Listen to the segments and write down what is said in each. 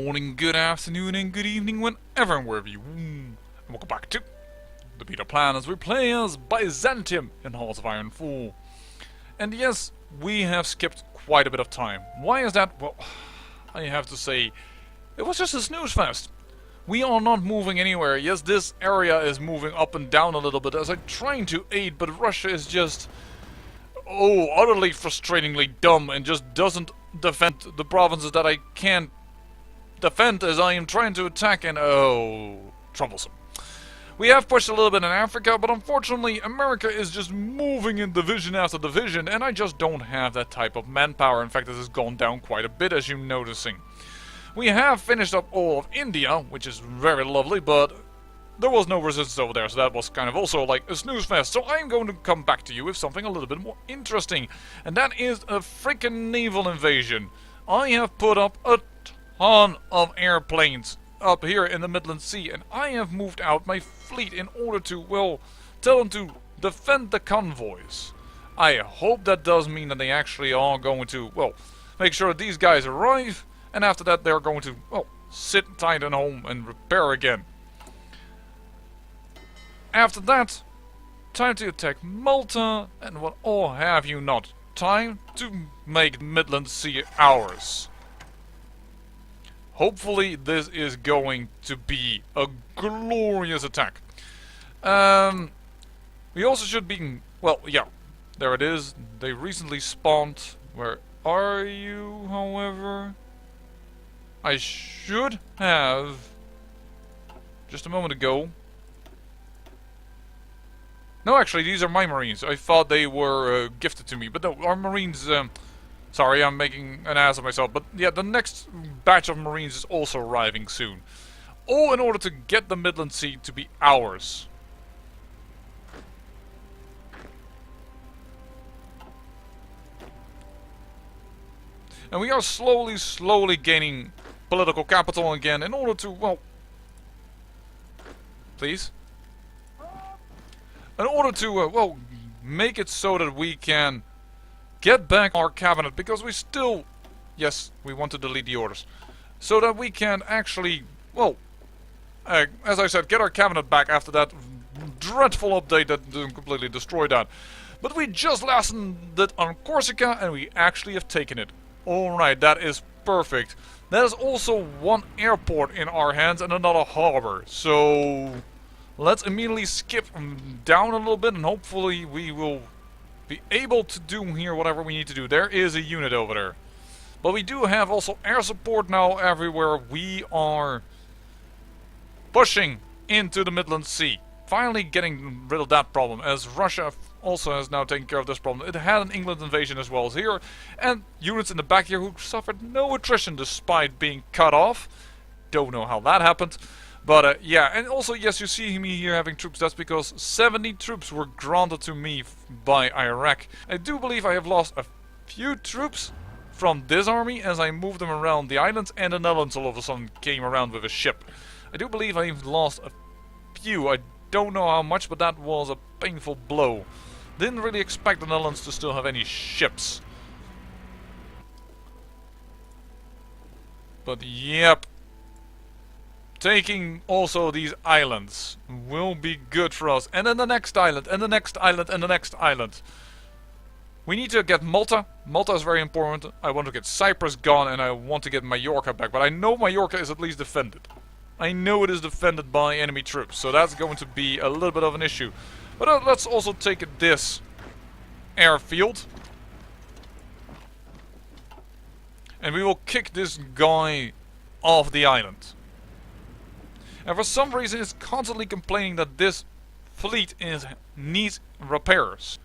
morning, good afternoon, and good evening whenever and wherever you and welcome back to the beta plan as we play as Byzantium in Hearts of Iron 4. And yes, we have skipped quite a bit of time. Why is that? Well, I have to say, it was just a snooze fest. We are not moving anywhere. Yes, this area is moving up and down a little bit as I'm trying to aid, but Russia is just, utterly frustratingly dumb and just doesn't defend the provinces that I can't defend as I am trying to attack, and troublesome. We have pushed a little bit in Africa, but unfortunately America is just moving in division after division, and I just don't have that type of manpower. In fact, this has gone down quite a bit, as you're noticing. We have finished up all of India, which is very lovely, but there was no resistance over there, so that was kind of also like a snooze fest. So I'm going to come back to you with something a little bit more interesting, and that is a freaking naval invasion. I have put up a ton of airplanes up here in the Midland Sea, and I have moved out my fleet in order to, well, tell them to defend the convoys. I hope that does mean that they actually are going to, well, make sure that these guys arrive, and after that they're going to, well, sit tight at home and repair again. After that, time to attack Malta, and what all have you not. Time to make Midland Sea ours. Hopefully this is going to be a glorious attack. We also should be, well, yeah, there it is. They recently spawned. Where are you, however? I should have, just a moment ago. No, actually, these are my Marines. I thought they were gifted to me, but no, our Marines, sorry, I'm making an ass of myself, but yeah, the next batch of Marines is also arriving soon. All in order to get the Midland Sea to be ours. And we are slowly gaining political capital again in order to, well, please? In order to, well, make it so that we can get back our cabinet, because we still, yes, we want to delete the orders, so that we can actually, well, as I said, get our cabinet back after that dreadful update that completely destroyed that. But we just landed it on Corsica, and we actually have taken it. Alright, that is perfect. That is also one airport in our hands and another harbor, so let's immediately skip down a little bit, and hopefully we will be able to do here whatever we need to do. There is a unit over there. But we do have also air support now everywhere. We are pushing into the Midland Sea. Finally getting rid of that problem, as Russia also has now taken care of this problem. It had an England invasion as well as here. And units in the back here who suffered no attrition despite being cut off. Don't know how that happened. But yeah, and also, yes, you see me here having troops. That's because 70 troops were granted to me by Iraq. I do believe I have lost a few troops from this army as I moved them around the islands, and the Netherlands all of a sudden came around with a ship. I do believe I've lost a few. I don't know how much, but that was a painful blow. Didn't really expect the Netherlands to still have any ships. But yep. Taking also these islands will be good for us. And then the next island, and the next island, and the next island. We need to get Malta. Malta is very important. I want to get Cyprus gone, and I want to get Majorca back. But I know Majorca is at least defended. I know it is defended by enemy troops, so that's going to be a little bit of an issue. But let's also take this airfield. And we will kick this guy off the island. And for some reason it's constantly complaining that this fleet needs repairs.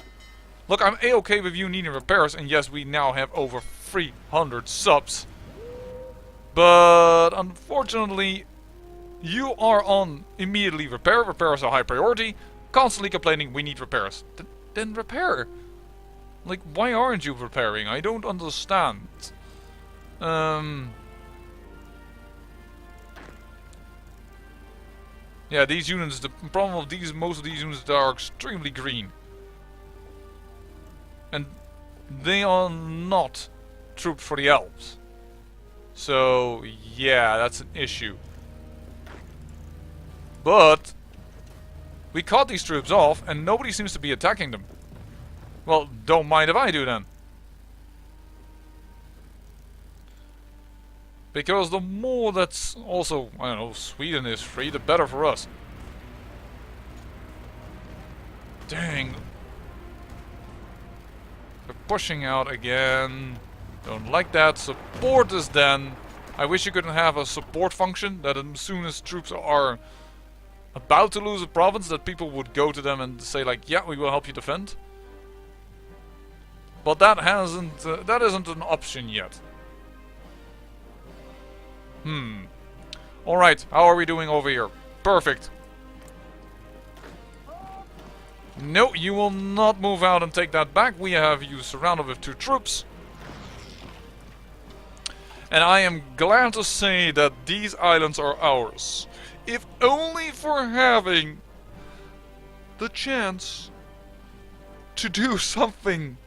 Look, I'm a-okay with you needing repairs, and yes, we now have over 300 subs. But unfortunately, you are on immediately repair. Repairs are high priority. Constantly complaining we need repairs. Then repair. Like, why aren't you repairing? I don't understand. Yeah, these units, the problem of most of these units are extremely green. And they are not troops for the elves. So, yeah, that's an issue. But we caught these troops off, and nobody seems to be attacking them. Well, don't mind if I do then. Because the more that's also, I don't know, Sweden is free, the better for us. Dang. They're pushing out again. Don't like that. Support us then. I wish you could have a support function that as soon as troops are about to lose a province, that people would go to them and say like, yeah, we will help you defend. But that isn't an option yet. Alright, how are we doing over here? Perfect. No, you will not move out and take that back. We have you surrounded with 2 troops. And I am glad to say that these islands are ours. If only for having the chance to do something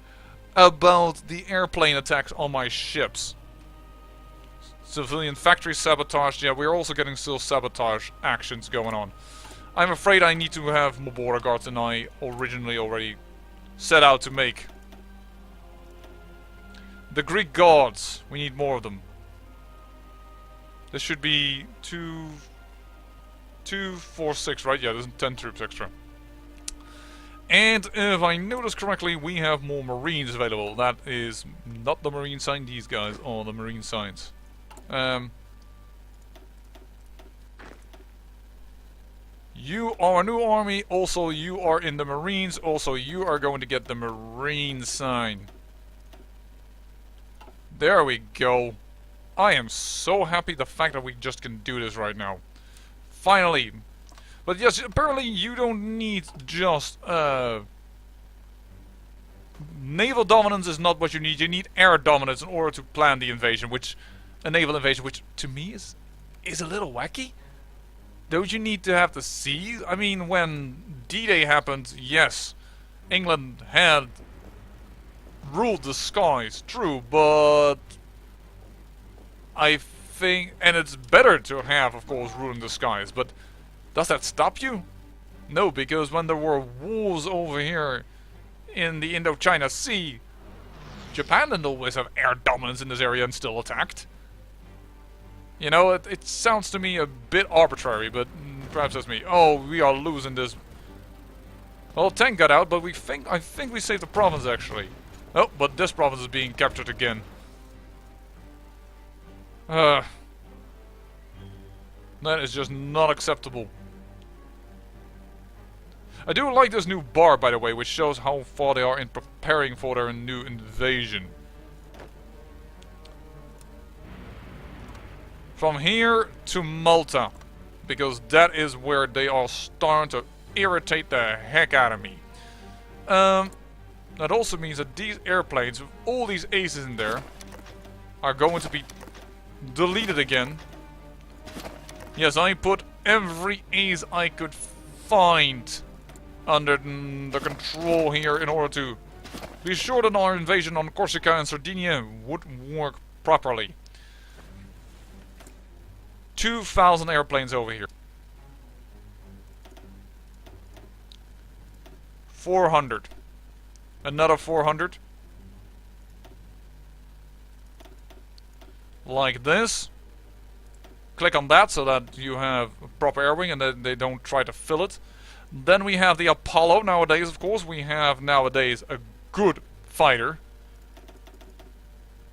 about the airplane attacks on my ships. Civilian factory sabotage. Yeah, we're also getting still sabotage actions going on. I'm afraid I need to have more border guards than I originally already set out to make. The Greek gods. We need more of them. This should be 2, 4, 6, right? Yeah, there's 10 troops extra. And if I notice correctly, we have more marines available. That is not the marine sign. These guys are the marine signs. You are a new army. Also, you are in the marines. Also, you are going to get the marine sign. There we go. I am so happy the fact that we just can do this right now. Finally. But yes, apparently you don't need just naval dominance is not what you need. You need air dominance in order to plan the invasion, which a naval invasion, which to me is a little wacky. Don't you need to have the sea? I mean, when D-Day happened, yes, England had ruled the skies, true, but I think, and it's better to have, of course, ruling the skies, but does that stop you? No, because when there were wars over here in the Indochina Sea, Japan didn't always have air dominance in this area and still attacked. You know, it sounds to me a bit arbitrary, but perhaps that's me. Oh, we are losing this. Well, tank got out, but I think we saved the province actually. Oh, but this province is being captured again. That is just not acceptable. I do like this new bar, by the way, which shows how far they are in preparing for their new invasion. From here to Malta, because that is where they are starting to irritate the heck out of me. That also means that these airplanes, with all these aces in there, are going to be deleted again. Yes, I put every ace I could find under the control here in order to be sure that our invasion on Corsica and Sardinia would work properly. 2,000 airplanes over here. 400. Another 400. Like this. Click on that so that you have a proper air wing and that they don't try to fill it. Then we have the Apollo nowadays, of course. We have nowadays a good fighter.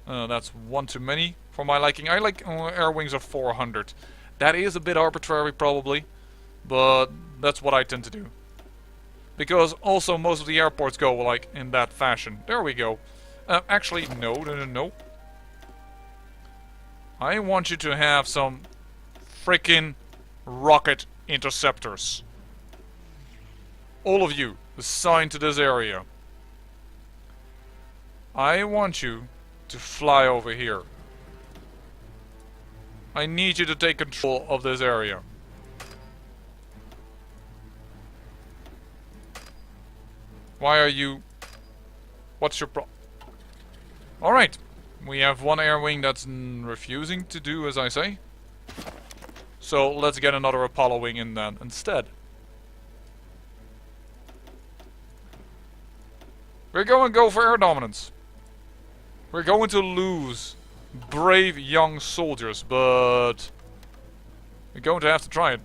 That's one too many for my liking. I like air wings of 400. That is a bit arbitrary probably, but that's what I tend to do. Because also most of the airports go like in that fashion. There we go. Actually, no. I want you to have some freaking rocket interceptors. All of you assigned to this area. I want you to fly over here. I need you to take control of this area. Why are you... What's your problem? Alright. We have one air wing that's refusing to do as I say. So let's get another Apollo wing in then instead. We're going to go for air dominance. We're going to lose brave young soldiers, but we're going to have to try it.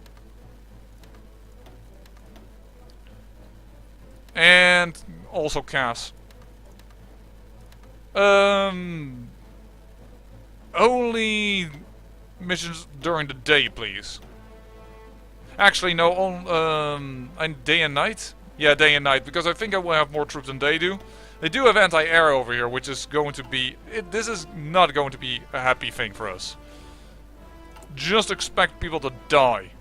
And also Cass. Only missions during the day, please. Actually, no, on day and night. Yeah, day and night, because I think I will have more troops than they do. They do have anti-air over here, which is going to be... this is not going to be a happy thing for us. Just expect people to die.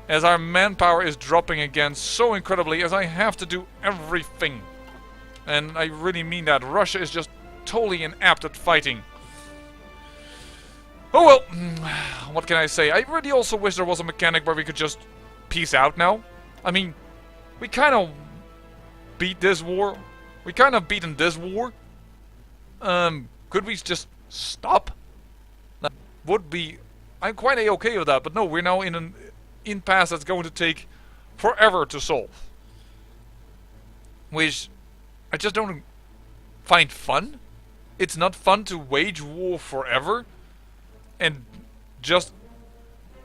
As our manpower is dropping again so incredibly, as I have to do everything. And I really mean that. Russia is just totally inept at fighting. Oh well, what can I say? I really also wish there was a mechanic where we could just peace out now. I mean, we kind of beat this war. We kind of beaten this war. Could we just stop? That would be... I'm quite okay with that, but no, we're now in an impasse that's going to take forever to solve. Which I just don't find fun. It's not fun to wage war forever and just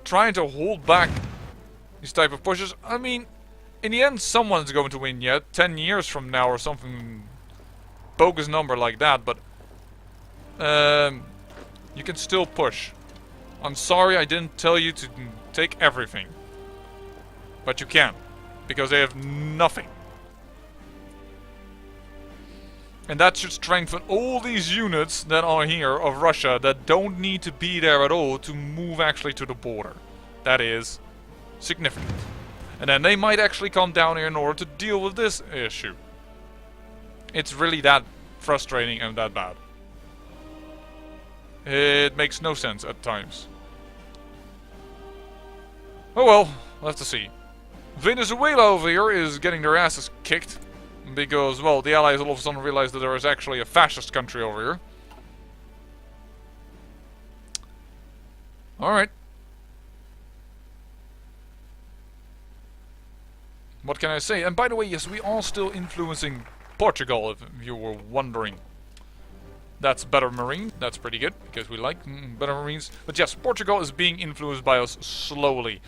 trying to hold back these type of pushes. I mean, in the end, someone's going to win yet, 10 years from now or something bogus number like that, but you can still push. I'm sorry I didn't tell you to take everything, but you can, because they have nothing. And that should strengthen all these units that are here of Russia that don't need to be there at all to move actually to the border. That is significant. And then they might actually come down here in order to deal with this issue. It's really that frustrating and that bad. It makes no sense at times. Oh well, we'll have to see. Venezuela over here is getting their asses kicked. Because, well, the Allies all of a sudden realized that there is actually a fascist country over here. Alright. What can I say? And by the way, yes, we are still influencing Portugal, if you were wondering. That's better Marine. That's pretty good, because we like better Marines. But yes, Portugal is being influenced by us slowly.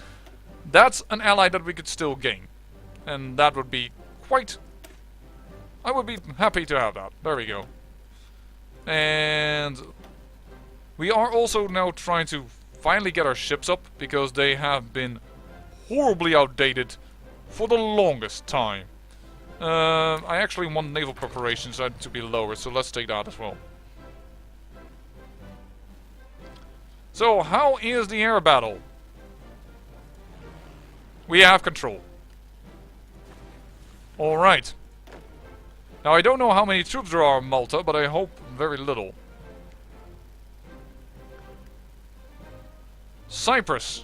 That's an ally that we could still gain. And that would be quite... I would be happy to have that. There we go. And we are also now trying to finally get our ships up, because they have been horribly outdated for the longest time. I actually want naval preparations to be lower, so let's take that as well. So, how is the air battle? We have control. Alright. Now, I don't know how many troops there are in Malta, but I hope very little. Cyprus.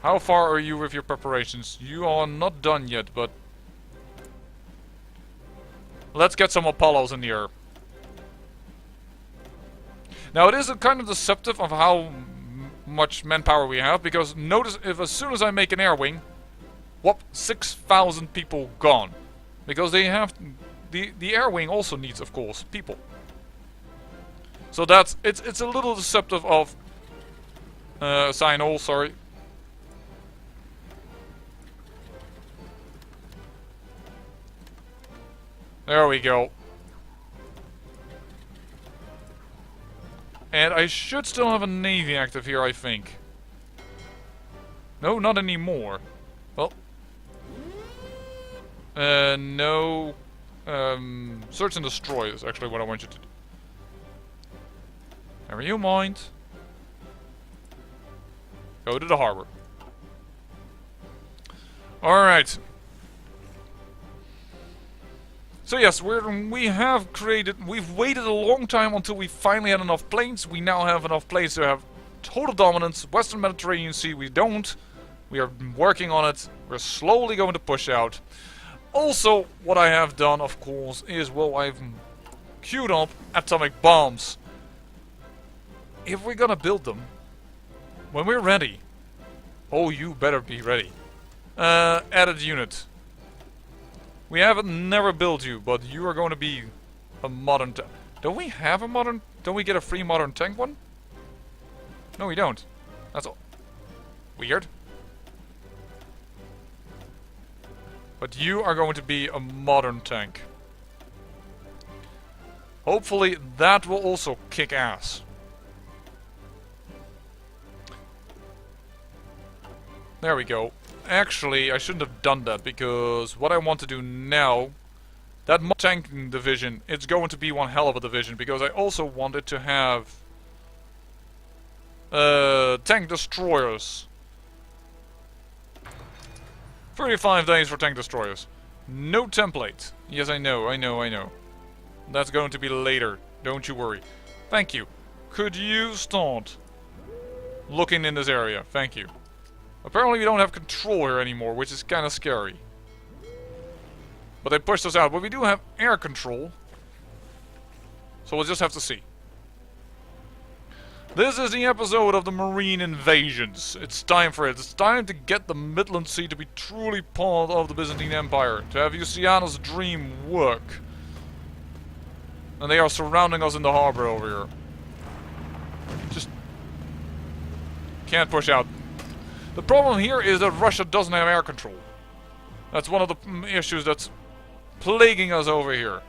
How far are you with your preparations? You are not done yet, but... let's get some Apollos in the air. Now, it is kind of deceptive of how much manpower we have, because notice if as soon as I make an air wing, whoop, 6,000 people gone. Because they have... The air wing also needs, of course, people. So that's... It's a little deceptive of... sign all, sorry. There we go. And I should still have a navy active here, I think. No, not anymore. Well. No. Search and destroy is actually what I want you to do. Never you mind. Go to the harbor. Alright. So yes, we've waited a long time until we finally had enough planes. We now have enough planes to have total dominance. Western Mediterranean Sea we don't. We are working on it. We're slowly going to push out. Also, what I have done, of course, is, well, I've queued up atomic bombs. If we're gonna build them, when we're ready, oh, you better be ready. Added unit. We haven't never built you, but you are going to be a modern tank. Don't we have a modern... Don't we get a free modern tank one? No, we don't. That's all. Weird. But you are going to be a modern tank. Hopefully that will also kick ass. There we go. Actually, I shouldn't have done that, because what I want to do now, that tanking division, it's going to be one hell of a division, because I also want it to have tank destroyers. 35 days for tank destroyers. No template. Yes, I know. That's going to be later. Don't you worry. Thank you. Could you start looking in this area? Thank you. Apparently we don't have control here anymore, which is kind of scary. But they pushed us out. But we do have air control. So we'll just have to see. This is the episode of the Marine Invasions. It's time for it. It's time to get the Midland Sea to be truly part of the Byzantine Empire. To have Luciana's dream work. And they are surrounding us in the harbor over here. Just can't push out. The problem here is that Russia doesn't have air control. That's one of the issues that's plaguing us over here.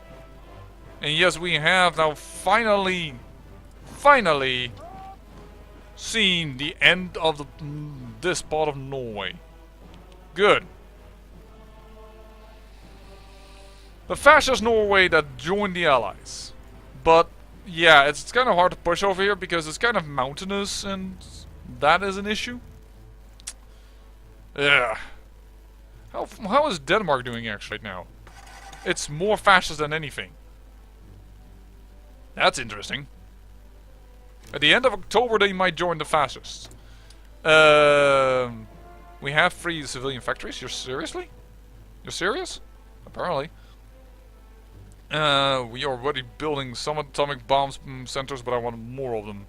And yes, we have now finally seen the end of this part of Norway. Good. The fascist Norway that joined the Allies. But yeah, it's kind of hard to push over here because it's kind of mountainous, and that is an issue. Yeah. How is Denmark doing actually right now? It's more fascist than anything. That's interesting. At the end of October they might join the fascists. We have free civilian factories? You're seriously? You're serious? Apparently. We are already building some atomic bomb centers, but I want more of them.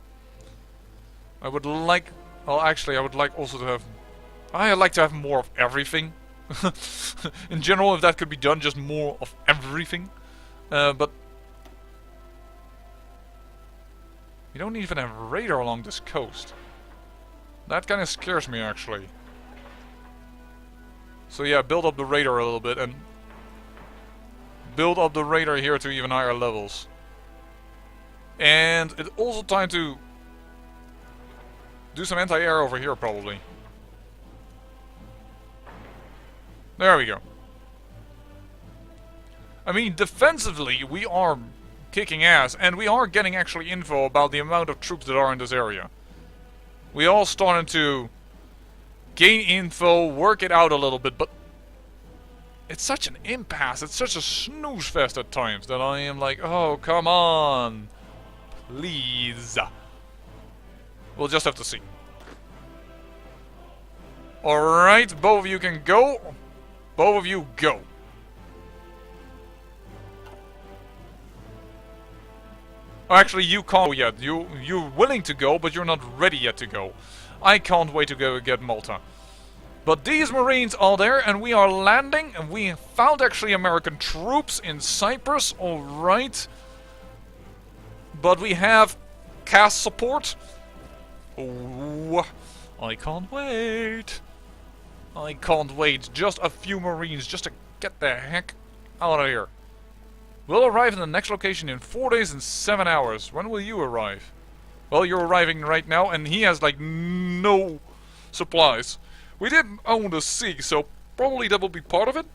I would like... Well, actually, I would like also to have... I'd like to have more of everything. In general, if that could be done, just more of everything. But... We don't even have radar along this coast. That kind of scares me, actually. So yeah, build up the radar a little bit, and... build up the radar here to even higher levels. And it's also time to... do some anti-air over here, probably. There we go. I mean, defensively, we are kicking ass, and we are getting actually info about the amount of troops that are in this area. We all starting to gain info, work it out a little bit, but it's such an impasse, it's such a snooze fest at times that I am like, oh, come on. Please. We'll just have to see. Alright, both of you can go. Both of you go. Actually, you can't go yet. You're willing to go, but you're not ready yet to go. I can't wait to go get Malta. But these Marines are there, and we are landing, and we found actually American troops in Cyprus, alright. But we have cast support. Oh, I can't wait. I can't wait. Just a few Marines, just to get the heck out of here. We'll arrive in the next location in 4 days and 7 hours. When will you arrive? Well, you're arriving right now, and he has like no supplies. We didn't own the sea, so probably that will be part of it.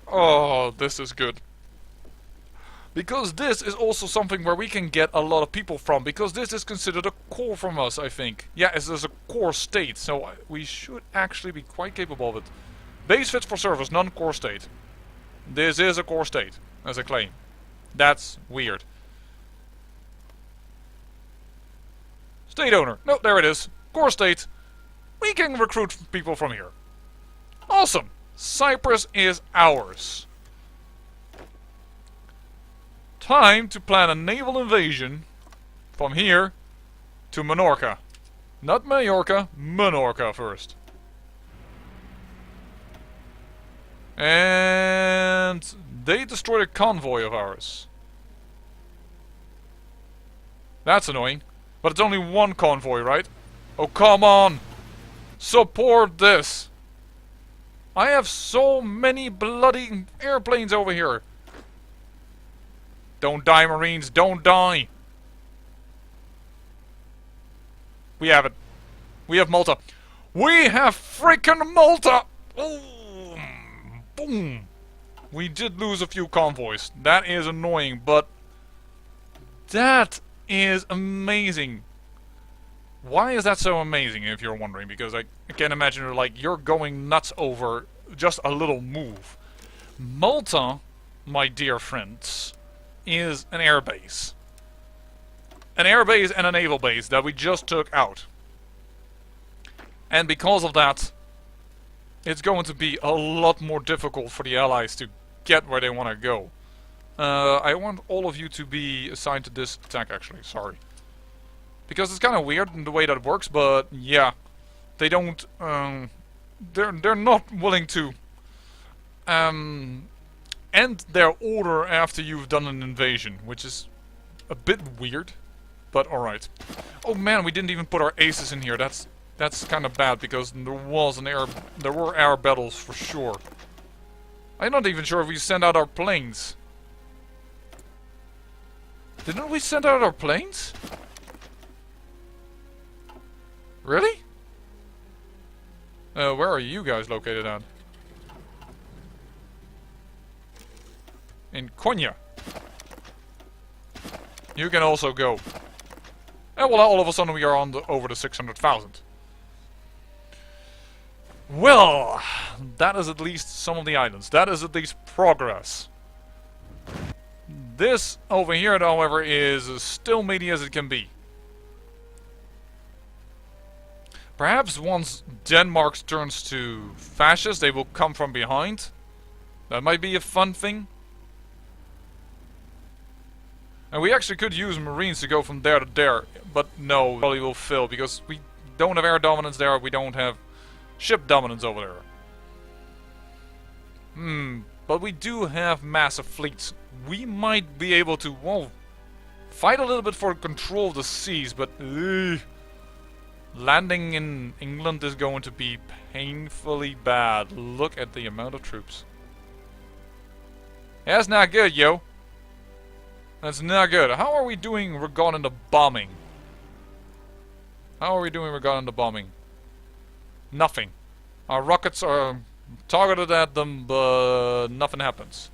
Oh, this is good. Because this is also something where we can get a lot of people from. Because this is considered a core from us, I think. Yeah, it's a core state, so we should actually be quite capable of it. Base fit for service, non-core state. This is a core state, as a claim. That's weird. State owner. No, there it is. Core state. We can recruit people from here. Awesome. Cyprus is ours. Time to plan a naval invasion from here to Menorca. Not Majorca, Menorca first. And they destroyed a convoy of ours. That's annoying. But it's only one convoy, right? Oh, come on! Support this! I have so many bloody airplanes over here. Don't die, Marines. Don't die. We have it. We have Malta. We have freaking Malta! Boom! Boom! We did lose a few convoys. That is annoying, but that is amazing. Why is that so amazing, if you're wondering? Because I can imagine you're going nuts over just a little move. Malta, my dear friends, is an air base. An air base and a naval base that we just took out. And because of that, it's going to be a lot more difficult for the Allies to get where they want to go. I want all of you to be assigned to this attack, actually. Sorry. Because it's kind of weird in the way that it works, but yeah. They don't... they're not willing to... end their order after you've done an invasion, which is a bit weird, but alright. Oh man, we didn't even put our aces in here. That's kind of bad, because there were air battles for sure. I'm not even sure if we sent out our planes. Didn't we send out our planes? Really? Where are you guys located at? In Konya. You can also go. And well, all of a sudden we are on over the 600,000. Well, that is at least some of the islands. That is at least progress. This over here, however, is as still meaty as it can be. Perhaps once Denmark turns to fascist, they will come from behind. That might be a fun thing. And we actually could use Marines to go from there to there. But no, probably will fail because we don't have air dominance there. We don't have ship dominance over there. But we do have massive fleets. We might be able to, well, fight a little bit for control of the seas, but... landing in England is going to be painfully bad. Look at the amount of troops. That's not good, yo. That's not good. How are we doing regarding the bombing? How are we doing regarding the bombing? Nothing. Our rockets are targeted at them, but nothing happens.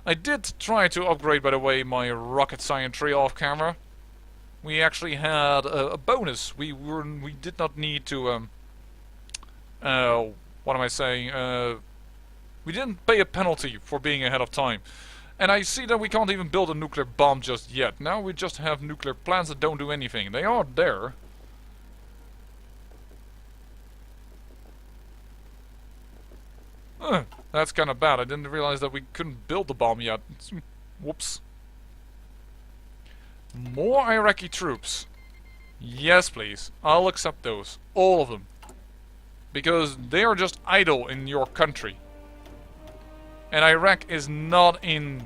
I did try to upgrade, by the way, my rocket science tree off camera. We actually had a bonus. We did not need to what am I saying? We didn't pay a penalty for being ahead of time. And I see that we can't even build a nuclear bomb just yet. Now we just have nuclear plants that don't do anything. They are there. That's kind of bad. I didn't realize that we couldn't build the bomb yet. Whoops. More Iraqi troops. Yes, please. I'll accept those. All of them. Because they are just idle in your country. And Iraq is not in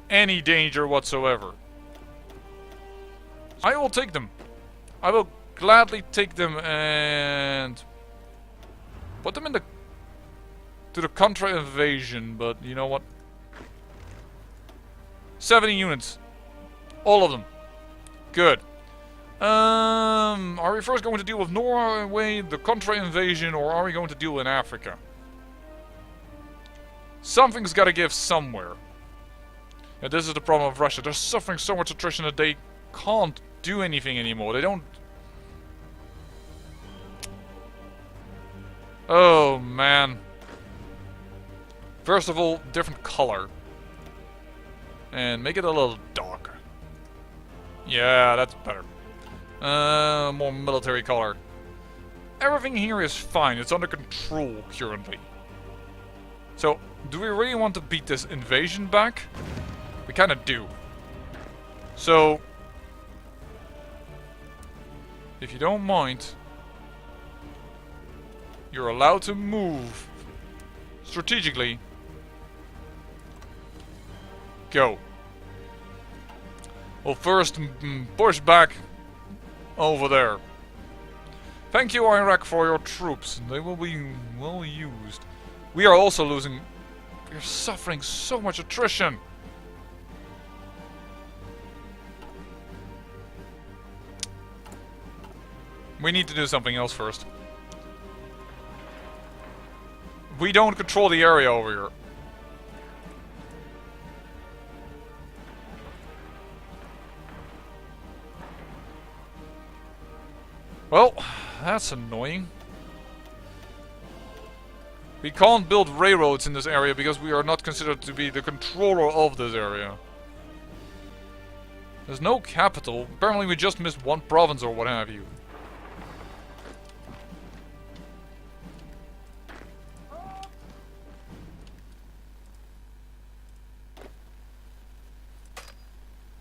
any danger whatsoever. I will take them. I will gladly take them and put them in to the Contra invasion, but you know what? 70 units. All of them. Good. Are we first going to deal with Norway, the Contra invasion, or are we going to deal in Africa? Something's got to give somewhere. Yeah, this is the problem of Russia. They're suffering so much attrition that they can't do anything anymore. They don't... Oh, man. First of all, different color. And make it a little darker. Yeah, that's better. More military color. Everything here is fine. It's under control currently. So, do we really want to beat this invasion back? We kind of do. So, if you don't mind, you're allowed to move strategically. Go. We'll first push back over there. Thank you, Iraq, for your troops. They will be well used. We are also losing... We're suffering so much attrition. We need to do something else first. We don't control the area over here. Well, that's annoying. We can't build railroads in this area because we are not considered to be the controller of this area. There's no capital. Apparently we just missed one province or what have you.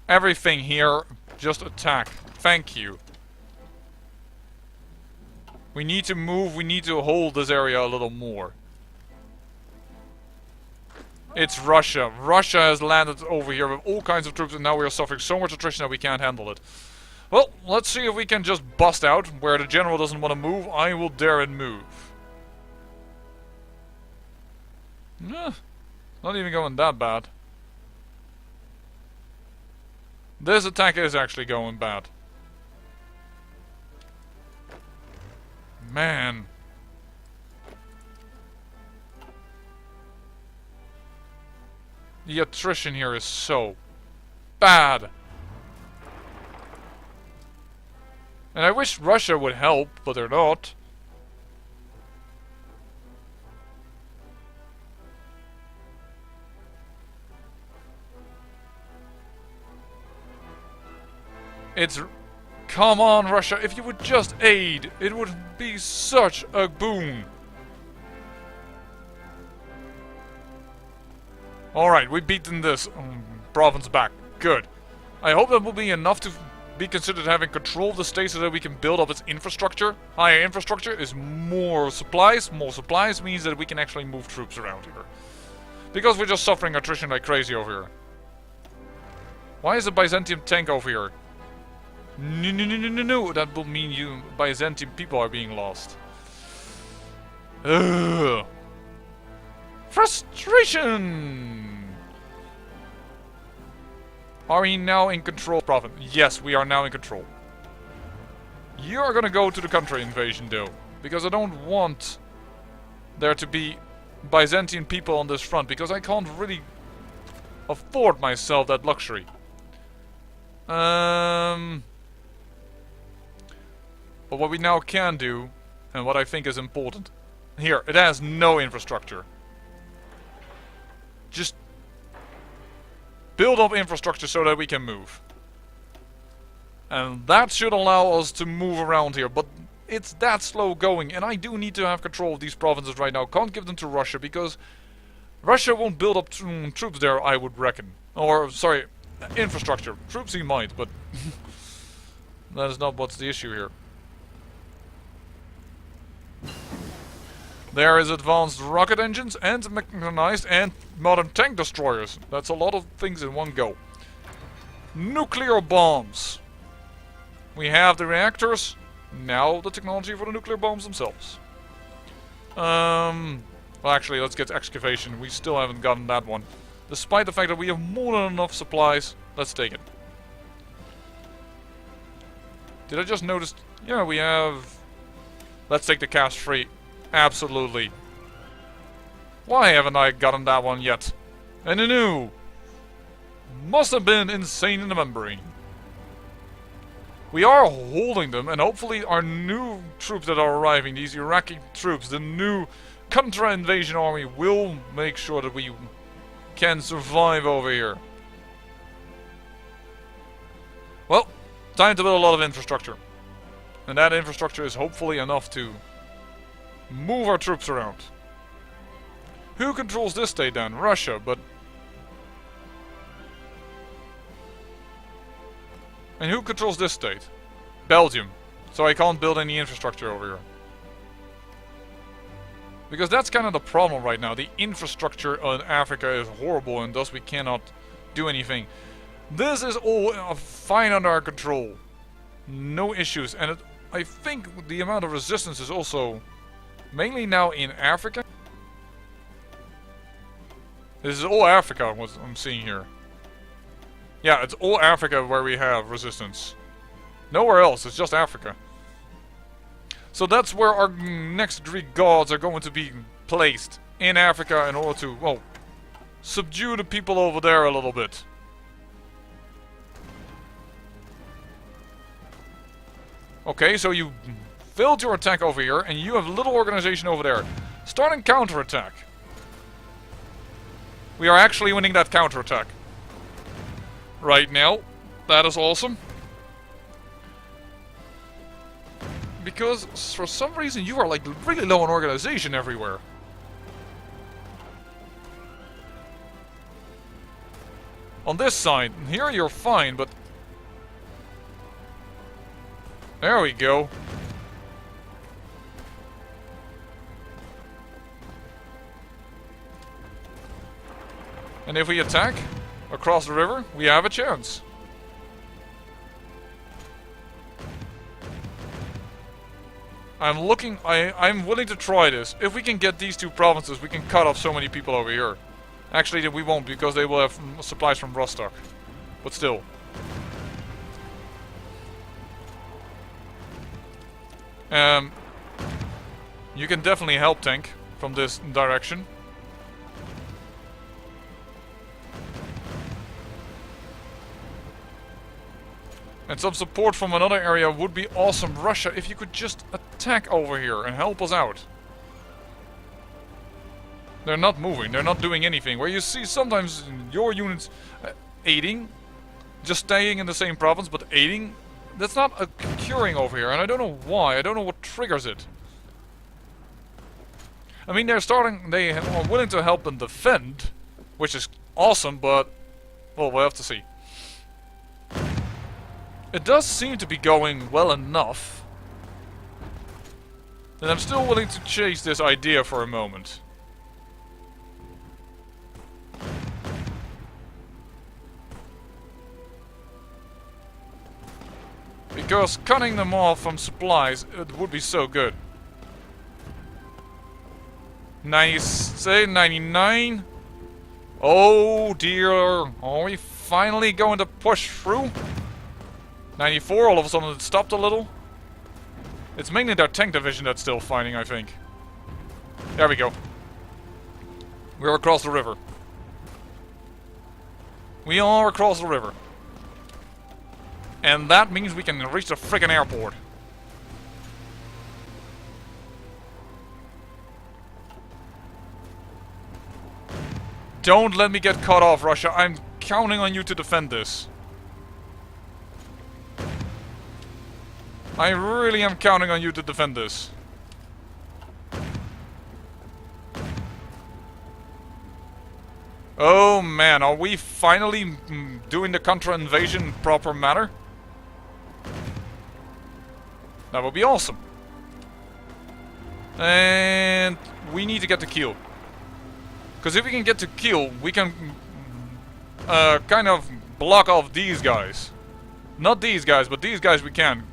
Everything here, just attack. Thank you. We need to move, we need to hold this area a little more. It's Russia. Russia has landed over here with all kinds of troops and now we are suffering so much attrition that we can't handle it. Well, let's see if we can just bust out. Where the general doesn't want to move, I will dare and move. Not even going that bad. This attack is actually going bad. Man. The attrition here is so bad. And I wish Russia would help, but they're not. It's... Come on, Russia, if you would just aid, it would be such a boon. Alright, we've beaten this province back. Good. I hope that will be enough to be considered having control of the state so that we can build up its infrastructure. Higher infrastructure is more supplies. More supplies means that we can actually move troops around here. Because we're just suffering attrition like crazy over here. Why is a Byzantium tank over here? No, that will mean you Byzantium people are being lost. Ugh. Frustration! Are we now in control of province? Yes, we are now in control. You are gonna go to the country invasion though. Because I don't want there to be Byzantine people on this front. Because I can't really afford myself that luxury. But what we now can do, and what I think is important. Here, it has no infrastructure. Just build up infrastructure so that we can move. And that should allow us to move around here, but it's that slow going, and I do need to have control of these provinces right now. Can't give them to Russia, because Russia won't build up troops there, I would reckon. Or, sorry, infrastructure. Troops he might, but that is not what's the issue here. There is advanced rocket engines and mechanized and modern tank destroyers. That's a lot of things in one go. Nuclear bombs. We have the reactors. Now the technology for the nuclear bombs themselves. Well, actually, let's get excavation. We still haven't gotten that one. Despite the fact that we have more than enough supplies, let's take it. Did I just notice? Yeah, we have... Let's take the cash free. Absolutely. Why haven't I gotten that one yet? And a new. Must have been insane in the membrane. We are holding them, and hopefully our new troops that are arriving, these Iraqi troops, the new contra-invasion army, will make sure that we can survive over here. Well, time to build a lot of infrastructure. And that infrastructure is hopefully enough to move our troops around. Who controls this state then? Russia, but... And who controls this state? Belgium. So I can't build any infrastructure over here. Because that's kind of the problem right now. The infrastructure in Africa is horrible and thus we cannot do anything. This is all fine under our control. No issues. And I think the amount of resistance is also mainly now in Africa. This is all Africa, what I'm seeing here. Yeah, it's all Africa where we have resistance. Nowhere else, it's just Africa. So that's where our next Greek gods are going to be placed. In Africa in order to, well, subdue the people over there a little bit. Okay, so you failed your attack over here and you have little organization over there. Starting counterattack. We are actually winning that counterattack. Right now. That is awesome. Because for some reason you are like really low on organization everywhere. On this side, here you're fine, but... There we go. And if we attack across the river, we have a chance. I'm willing to try this. If we can get these two provinces, we can cut off so many people over here. Actually, we won't, because they will have supplies from Rostock. But still. You can definitely help tank from this direction. And some support from another area would be awesome. Russia, if you could just attack over here and help us out. They're not moving, they're not doing anything. Where you see sometimes your units aiding, just staying in the same province, but aiding, that's not occurring over here. And I don't know why, I don't know what triggers it. I mean, they are willing to help them defend, which is awesome, but, well, we'll have to see. It does seem to be going well enough. And I'm still willing to chase this idea for a moment. Because cutting them off from supplies, it would be so good. 99. Oh dear, are we finally going to push through? 94, all of a sudden it stopped a little. It's mainly their tank division that's still fighting, I think. There we go. We're across the river. We are across the river. And that means we can reach the frickin' airport. Don't let me get cut off, Russia. I'm counting on you to defend this. I really am counting on you to defend this. Oh man, are we finally doing the counter-invasion in proper manner? That would be awesome. And we need to get to Kiel. Because if we can get to Kiel, we can kind of block off these guys. Not these guys, but these guys we can.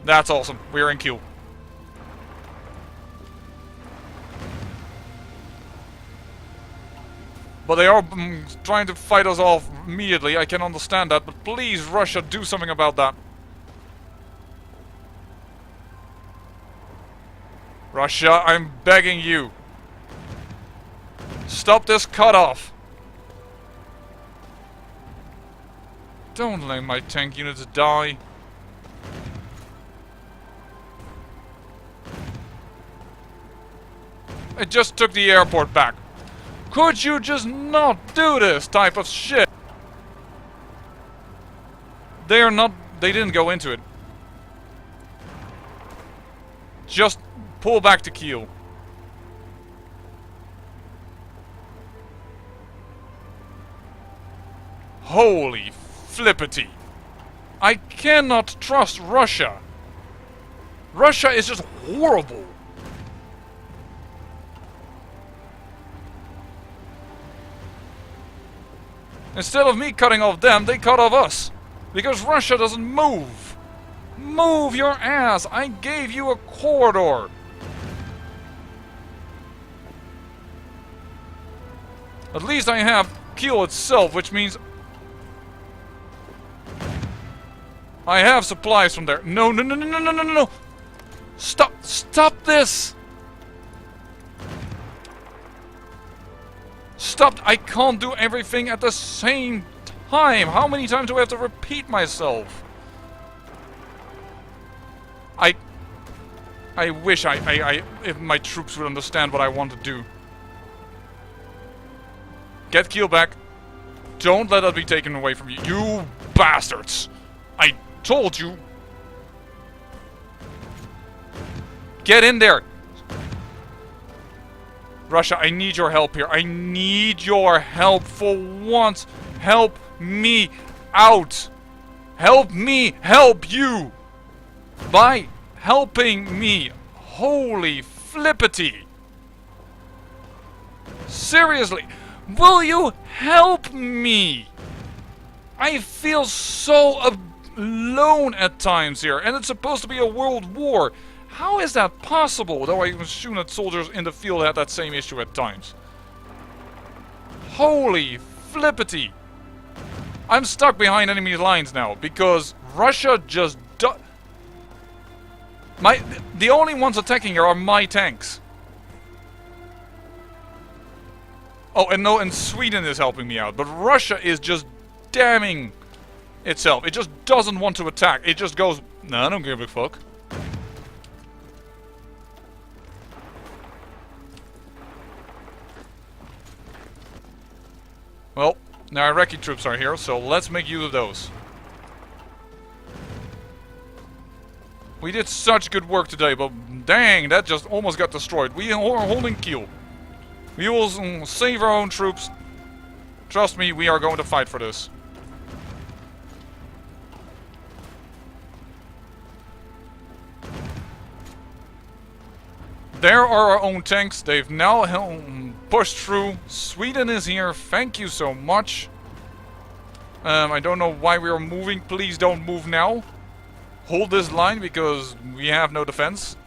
That's awesome. We're in Kiel. But they are trying to fight us off immediately. I can understand that. But please, Russia, do something about that. Russia, I'm begging you. Stop this cutoff. Don't let my tank units die. I just took the airport back. Could you just not do this type of shit? They didn't go into it. Just pull back to Kiel. Holy flippity. I cannot trust Russia. Russia is just horrible. Instead of me cutting off them, they cut off us. Because Russia doesn't move. Move your ass. I gave you a corridor. At least I have Kiel itself, which means I have supplies from there. No, no, no, no, no, no, no, no. Stop. Stop this. Stop. I can't do everything at the same time. How many times do I have to repeat myself? I wish if my troops would understand what I want to do. Get Kiel back. Don't let that be taken away from you. You bastards. I told you. Get in there. Russia, I need your help here. I need your help for once. Help me out. Help me help you. By helping me. Holy flippity. Seriously. Will you help me? I feel so alone at times here. And it's supposed to be a world war. How is that possible? Though I assume that soldiers in the field had that same issue at times. Holy flippity. I'm stuck behind enemy lines now. Because Russia just... The only ones attacking here are my tanks. Oh, and no, and Sweden is helping me out. But Russia is just damning itself. It just doesn't want to attack. It just goes, nah, I don't give a fuck. Well, now Iraqi troops are here, so let's make use of those. We did such good work today, but dang, that just almost got destroyed. We are holding Kiel. We will save our own troops. Trust me, we are going to fight for this. There are our own tanks. They've now pushed through. Sweden is here. Thank you so much. I don't know why we are moving. Please don't move now. Hold this line because we have no defense.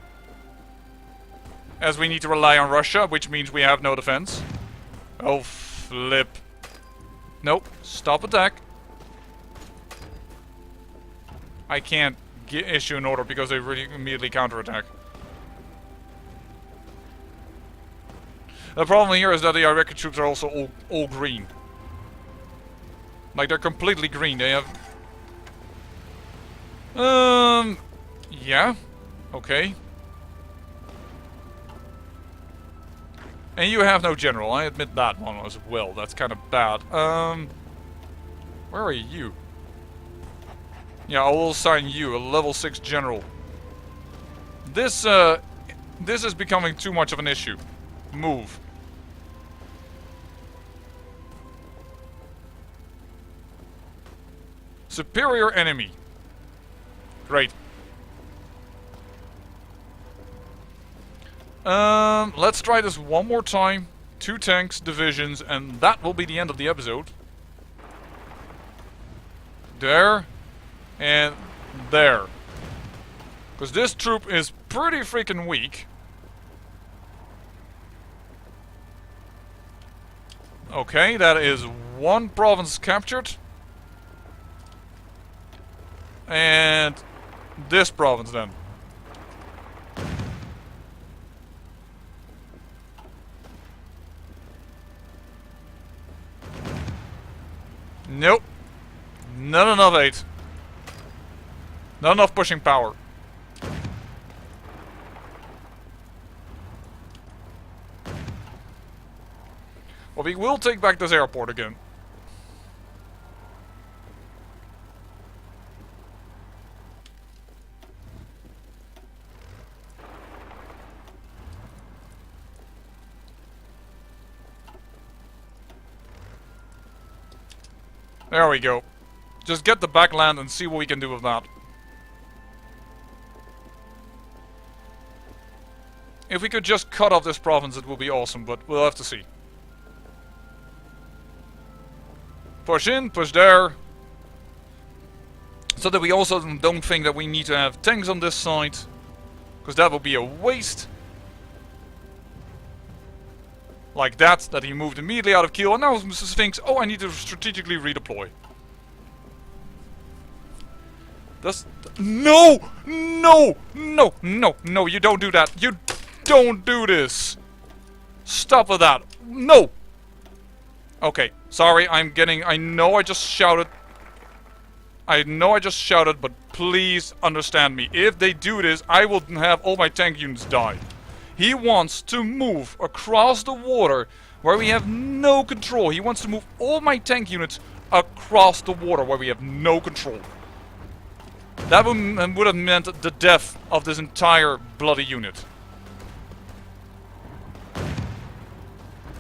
As we need to rely on Russia, which means we have no defense. Oh, flip. Nope. Stop attack. I can't issue an order because they really immediately counterattack. The problem here is that the Iraqi troops are also all green. Like, they're completely green. They have... Yeah. Okay. And you have no general. I admit that one as well. That's kind of bad. Where are you? Yeah, I will assign you a level 6 general. This is becoming too much of an issue. Move. Superior enemy. Great. Let's try this one more time. 2 tanks, divisions, and that will be the end of the episode. There. And there. Because this troop is pretty freaking weak. Okay, that is 1 province captured. And this province then. Nope. Not enough 8. Not enough pushing power. Well, we will take back this airport again. There we go. Just get the backland and see what we can do with that. If we could just cut off this province, it would be awesome, but we'll have to see. Push in, push there. So that we also don't think that we need to have tanks on this side. Because that would be a waste. Like that he moved immediately out of Kiel. And now Mrs. thinks, oh, I need to strategically redeploy. No! No! No! No! No, you don't do that. You don't do this. Stop with that. No! Okay, sorry, I know I just shouted. I know I just shouted, but please understand me. If they do this, I will have all my tank units die. He wants to move across the water where we have no control. He wants to move all my tank units across the water where we have no control. That would have meant the death of this entire bloody unit.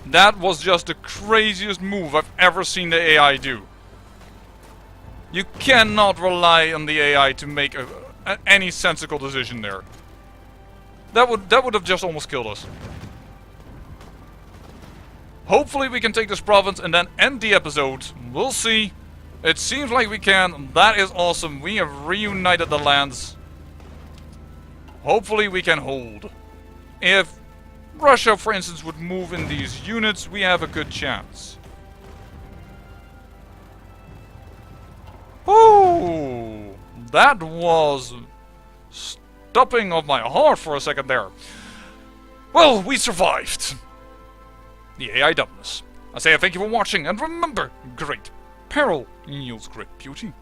That was just the craziest move I've ever seen the AI do. You cannot rely on the AI to make any sensible decision there. That would have just almost killed us. Hopefully we can take this province and then end the episode. We'll see. It seems like we can. That is awesome. We have reunited the lands. Hopefully we can hold. If Russia, for instance, would move in these units, we have a good chance. Ooh, that was stopping of my heart for a second there. Well, we survived. The AI dumbness. I say thank you for watching, and remember, great peril yields great beauty.